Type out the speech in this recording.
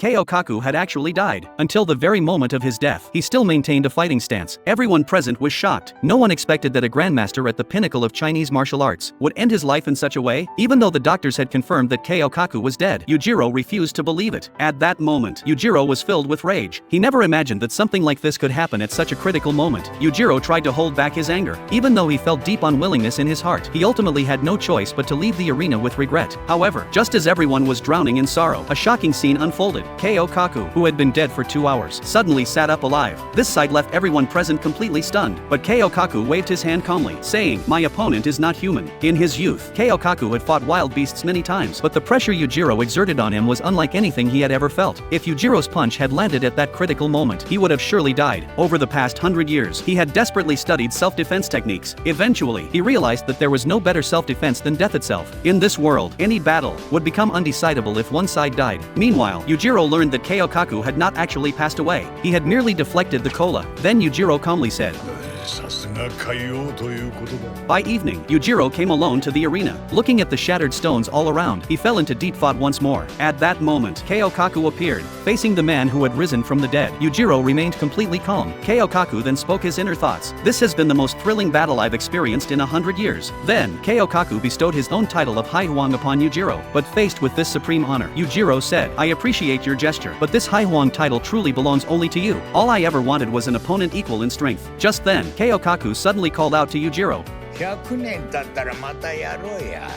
Keiokaku had actually died. Until the very moment of his death, he still maintained a fighting stance. Everyone present was shocked. No one expected that a grandmaster at the pinnacle of Chinese martial arts would end his life in such a way. Even though the doctors had confirmed that Keiokaku was dead, Yujiro refused to believe it. At that moment, Yujiro was filled with rage. He never imagined that something like this could happen at such a critical moment. Yujiro tried to hold back his anger. Even though he felt deep unwillingness in his heart, he ultimately had no choice but to leave the arena with regret. However, just as everyone was drowning in sorrow, a shocking scene unfolded. Keiokaku, who had been dead for 2 hours, suddenly sat up alive. This sight left everyone present completely stunned, but Keiokaku waved his hand calmly, saying, "My opponent is not human." In his youth, Keiokaku had fought wild beasts many times, but the pressure Yujiro exerted on him was unlike anything he had ever felt. If Yujiro's punch had landed at that critical moment, he would have surely died. Over the past 100 years, he had desperately studied self-defense techniques. Eventually, he realized that there was no better self-defense than death itself. In this world, any battle would become undecidable if one side died. Meanwhile, Yujiro learned that Keiokaku had not actually passed away. He had merely deflected the cola. Then Yujiro calmly said, by evening, Yujiro came alone to the arena. Looking at the shattered stones all around, he fell into deep thought once more. At that moment, Keiokaku appeared, facing the man who had risen from the dead. Yujiro remained completely calm. Keiokaku then spoke his inner thoughts. "This has been the most thrilling battle I've experienced in 100 years. Then, Keiokaku bestowed his own title of Haihuang upon Yujiro. But faced with this supreme honor, Yujiro said, "I appreciate your gesture, but this Haihuang title truly belongs only to you. All I ever wanted was an opponent equal in strength." Just then, Keiokaku suddenly called out to Yujiro, 100年経ったらまたやろうや。